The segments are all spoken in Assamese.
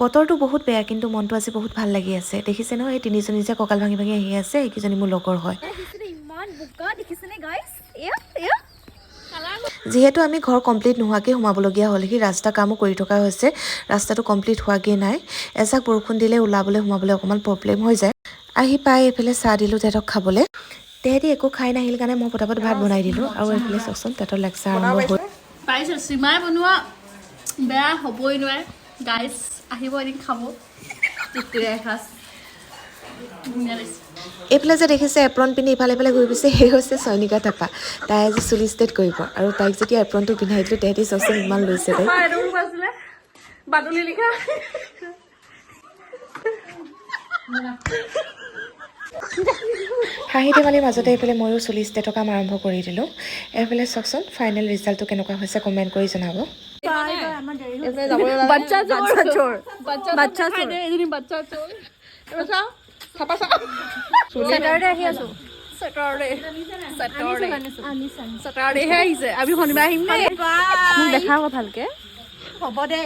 বতৰটো বহুত বেয়া কিন্তু মনটো আজি বহুত ভাল লাগি আছে দেখিছে ন এই তিনিজনী যে কঁকাল ভাঙি ভাঙি আহি আছে এইকেইজনী মোৰ লগৰ হয় ইমান বোকা দেখিছেনে গাইছ এয়া এয়া যিহেতু আমি ঘৰ কমপ্লিট নোহোৱাকৈ সোমাবলগীয়া হ'ল সি ৰাস্তা কামো কৰি থকা হৈছে ৰাস্তাটো কমপ্লিট হোৱাগৈ নাই এজাক বৰষুণ দিলে ওলাবলৈ সোমাবলৈ অকণমান প্ৰব্লেম হৈ যায় আহি পাই এইফালে চাহ দিলোঁ তেহেঁতক খাবলৈ তেহেঁতি একো খাই নাহিল কাৰণে মই পটাপট ভাত বনাই দিলোঁ আৰু এইফালে চাওকচোন তেহেঁতৰ লেকচাৰ আৰম্ভ হ'ল পাইছে চিমাই বনোৱা বেয়া হ'বই নোৱাৰে গাইছ আহিব এদিন খাব তৃপ্তিৰে এসাঁজ ধুনীয়া লাগিছে এইফালে যে দেখিছে এপ্ৰন পিন্ধি ইফালে ইফালে ঘূৰি গৈছে সেই হৈছে চয়নিকা থাপা তাই আজি চুলি ষ্টেট কৰিব আৰু তাইক যেতিয়া এপ্ৰনটো পিন্ধাই দিলোঁ তেহেঁতি চাওকচোন ইমান লৈছে তাই বাদুলি লিখা হাঁহি ধেমালিৰ মাজতে এইফালে ময়ো চুলি ষ্টেটৰ কাম আৰম্ভ কৰি দিলোঁ এইফালে চাওকচোন ফাইনেল ৰিজাল্টটো কেনেকুৱা হৈছে কমেণ্ট কৰি জনাব বাচ্চা চোৰ বাচ্চা চোৰ এজনী বাচ্চা চোৰ চেটাৰডে আহি আছো চেটাৰডেহে আহিছে আমি শনিবাৰ আহিম নে মোক দেখা আকৌ ভালকে হ'ব দে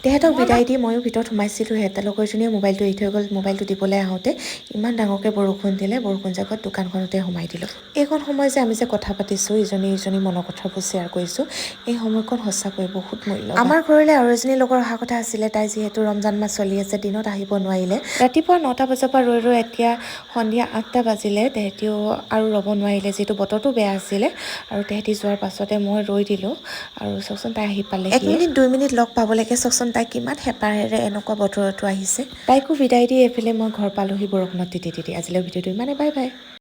তেহেঁতক বিদায় দি ময়ো ভিতৰত সোমাইছিলোঁ এটা লগৰজনীয়ে মোবাইলটো এৰি থৈ গ'ল মোবাইলটো দিবলৈ আহোঁতে ইমান ডাঙৰকৈ বৰষুণ দিলে বৰষুণ জাকত দোকানখনতে সোমাই দিলোঁ এইখন সময় যে আমি যে কথা পাতিছোঁ ইজনী মনৰ কথাবোৰ শ্বেয়াৰ কৰিছোঁ এই সময়কণ সঁচাকৈ বহুত মূল্য আমাৰ ঘৰলৈ আৰু এজনী লগৰ অহা কথা আছিলে তাই যিহেতু ৰমজান মাহ চলি আছে দিনত আহিব নোৱাৰিলে ৰাতিপুৱা 9টা বজাৰ পৰা ৰৈ এতিয়া সন্ধিয়া 8টা বাজিলে তেহেঁতিও আৰু ৰ'ব নোৱাৰিলে যিহেতু বতৰটো বেয়া আছিলে আৰু তেহেঁতি যোৱাৰ পাছতে মই ৰৈ দিলোঁ আৰু চাওকচোন তাই আহি পালে 1 মিনিট 2 মিনিট লগ পাবলৈকে চাওকচোন তাই কিমান হেঁপাহেৰে এনেকুৱা বতৰতো আহিছে তাইকো বিদায় দি এইফালে মই ঘৰ পালোহি বৰষুণত তিতি আজিলৈ ভিডিঅ'টো ইমানে বাই বাই